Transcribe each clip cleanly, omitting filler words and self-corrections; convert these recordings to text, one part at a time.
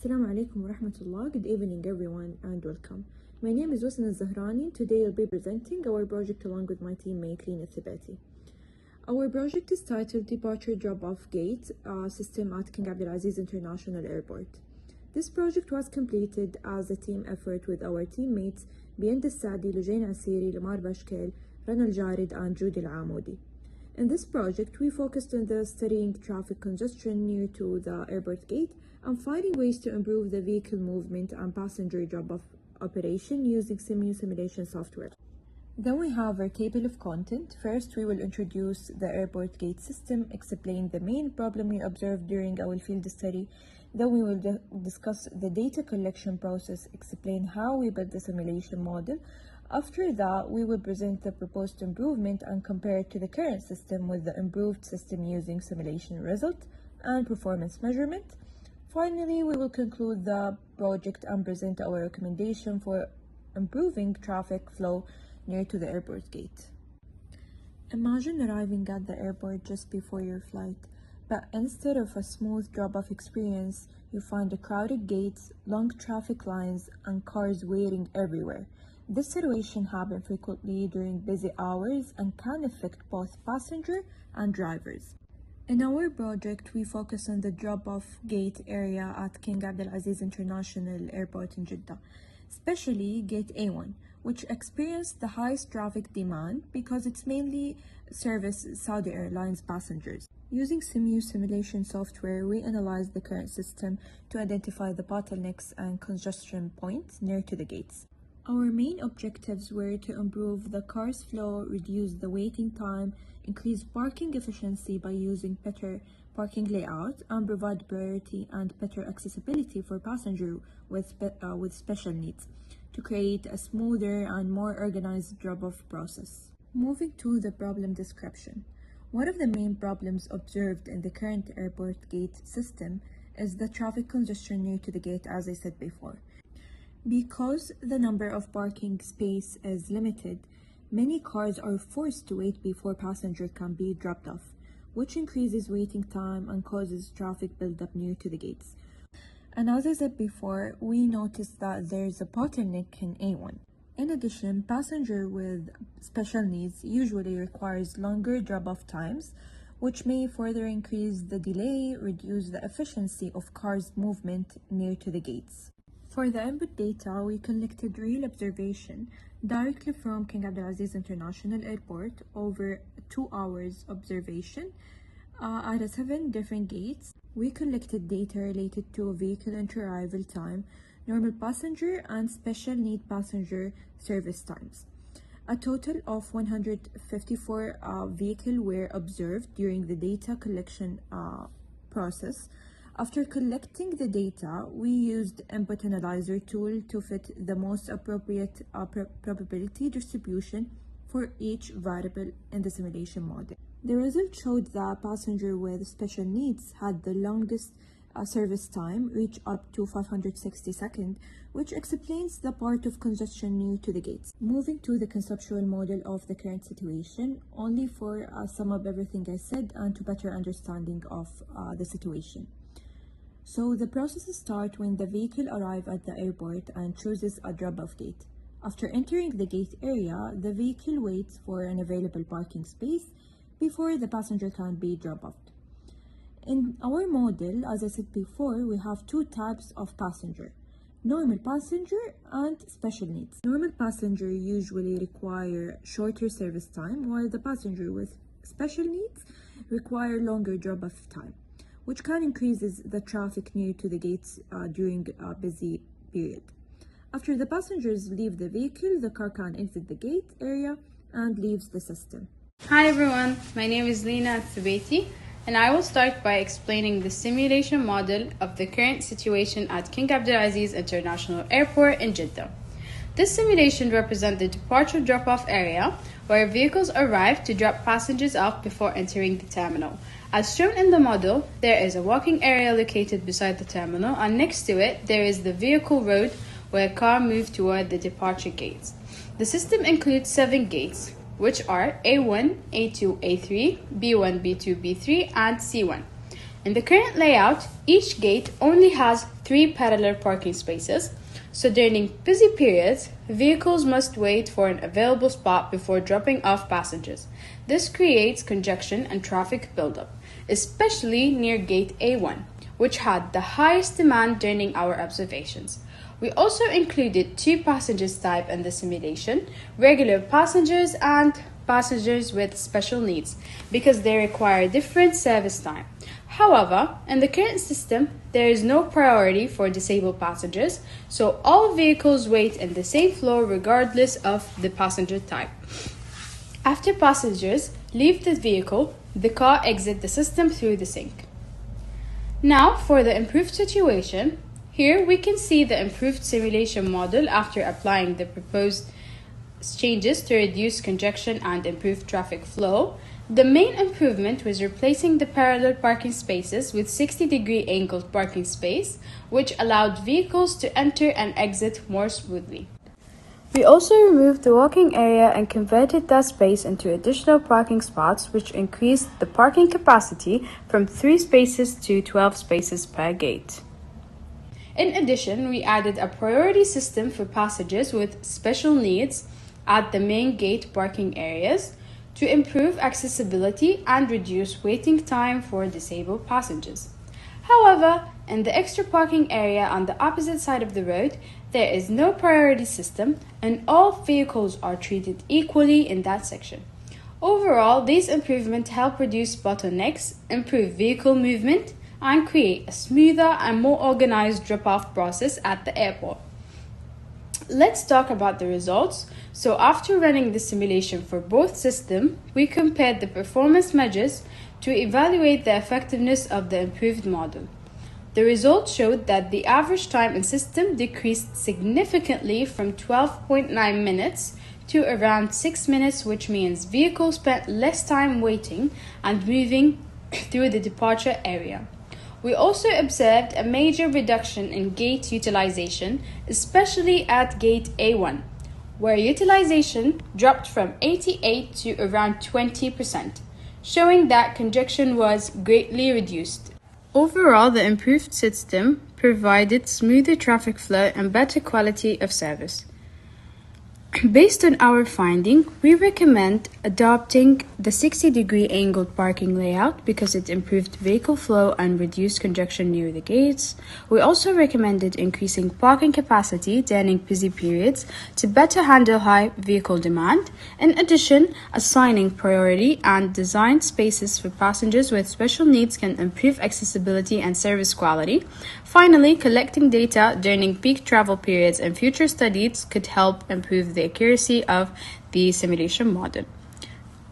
Assalamu alaikum wa rahmatullah. Good evening everyone and welcome. My name is Wasna Zahrani. Today I'll be presenting our project along with my teammate Lina Thibati. Our project is titled Departure Drop-Off Gate System at King Abdulaziz International Airport. This project was completed as a team effort with our teammates Bient Al-Sadi, Lujain Asiri, Lamar Bashkel, Rana Al-Jarid and Judy Al-Amoudi. In this project, we focused on the studying traffic congestion near to the airport gate and finding ways to improve the vehicle movement and passenger drop-off operation using simulation software. Then we have our table of content. First, we will introduce the airport gate system, explain the main problem we observed during our field study. Then we will discuss the data collection process, explain how we built the simulation model. After that, we will present the proposed improvement and compare it to the current system with the improved system using simulation result and performance measurement. Finally, we will conclude the project and present our recommendation for improving traffic flow near to the airport gate. Imagine arriving at the airport just before your flight, but instead of a smooth drop-off experience, you find a crowded gates, long traffic lines, and cars waiting everywhere. This situation happens frequently during busy hours and can affect both passenger and drivers. In our project, we focus on the drop-off gate area at King Abdulaziz International Airport in Jeddah, especially Gate A1, which experienced the highest traffic demand because it's mainly serves Saudi Airlines passengers. Using simulation software, we analyzed the current system to identify the bottlenecks and congestion points near to the gates. Our main objectives were to improve the cars flow, reduce the waiting time, increase parking efficiency by using better parking layout, and provide priority and better accessibility for passengers with special needs to create a smoother and more organized drop-off process. Moving to the problem description. One of the main problems observed in the current airport gate system is the traffic congestion near to the gate, as I said before. Because the number of parking space is limited, many cars are forced to wait before passenger can be dropped off, which increases waiting time and causes traffic buildup near to the gates. And as I said before, we noticed that there's a bottleneck in A1. In addition, passenger with special needs usually requires longer drop-off times, which may further increase the delay, reduce the efficiency of cars' movement near to the gates. For the input data, we collected real observation directly from King Abdulaziz International Airport over 2 hours observation at 7 different gates. We collected data related to vehicle inter-arrival time, normal passenger and special need passenger service times. A total of 154 vehicles were observed during the data collection process. After collecting the data, we used input analyzer tool to fit the most appropriate probability distribution for each variable in the simulation model. The result showed that passenger with special needs had the longest service time, reached up to 560 seconds, which explains the part of congestion near to the gates. Moving to the conceptual model of the current situation, only for sum up everything I said and to better understanding of the situation. So the process starts when the vehicle arrives at the airport and chooses a drop-off gate. After entering the gate area, the vehicle waits for an available parking space before the passenger can be dropped off. In our model, as I said before, we have 2 types of passenger: normal passenger and special needs. Normal passenger usually require shorter service time, while the passenger with special needs require longer drop-off time, which can increases the traffic near to the gates during a busy period. After the passengers leave the vehicle, the car can exit the gate area and leaves the system. Hi everyone, my name is Lina Thibati, and I will start by explaining the simulation model of the current situation at King Abdulaziz International Airport in Jeddah. This simulation represents the departure drop-off area where vehicles arrive to drop passengers off before entering the terminal. As shown in the model, there is a walking area located beside the terminal, and next to it, there is the vehicle road where cars move toward the departure gates. The system includes 7 gates, which are A1, A2, A3, B1, B2, B3, and C1. In the current layout, each gate only has 3 parallel parking spaces, so during busy periods, vehicles must wait for an available spot before dropping off passengers. This creates congestion and traffic buildup, especially near Gate A1, which had the highest demand during our observations. We also included 2 passengers type in the simulation, regular passengers and passengers with special needs, because they require different service time. However, in the current system, there is no priority for disabled passengers, so all vehicles wait in the same floor regardless of the passenger type. After passengers leave the vehicle, the car exits the system through the sink. Now, for the improved situation, here we can see the improved simulation model after applying the proposed changes to reduce congestion and improve traffic flow. The main improvement was replacing the parallel parking spaces with 60-degree angled parking space, which allowed vehicles to enter and exit more smoothly. We also removed the walking area and converted that space into additional parking spots, which increased the parking capacity from 3 spaces to 12 spaces per gate. In addition, we added a priority system for passengers with special needs at the main gate parking areas to improve accessibility and reduce waiting time for disabled passengers. However, in the extra parking area on the opposite side of the road, there is no priority system and all vehicles are treated equally in that section. Overall, these improvements help reduce bottlenecks, improve vehicle movement, and create a smoother and more organized drop-off process at the airport. Let's talk about the results. So after running the simulation for both systems, we compared the performance measures to evaluate the effectiveness of the improved model. The results showed that the average time in system decreased significantly from 12.9 minutes to around 6 minutes, which means vehicles spent less time waiting and moving through the departure area. We also observed a major reduction in gate utilization, especially at Gate A1, where utilization dropped from 88% to around 20%, showing that congestion was greatly reduced. Overall, the improved system provided smoother traffic flow and better quality of service. Based on our finding, we recommend adopting the 60-degree angled parking layout because it improved vehicle flow and reduced congestion near the gates. We also recommended increasing parking capacity during busy periods to better handle high vehicle demand. In addition, assigning priority and designed spaces for passengers with special needs can improve accessibility and service quality. Finally, collecting data during peak travel periods and future studies could help improve the accuracy of the simulation model.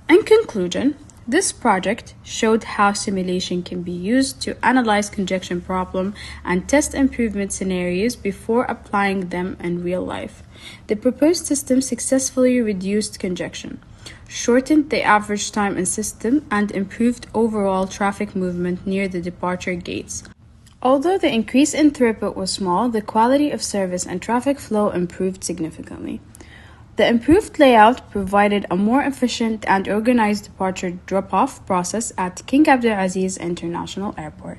In conclusion, this project showed how simulation can be used to analyze congestion problem and test improvement scenarios before applying them in real life. The proposed system successfully reduced congestion, shortened the average time in system, and improved overall traffic movement near the departure gates. Although the increase in throughput was small, the quality of service and traffic flow improved significantly. The improved layout provided a more efficient and organized departure drop-off process at King Abdulaziz International Airport.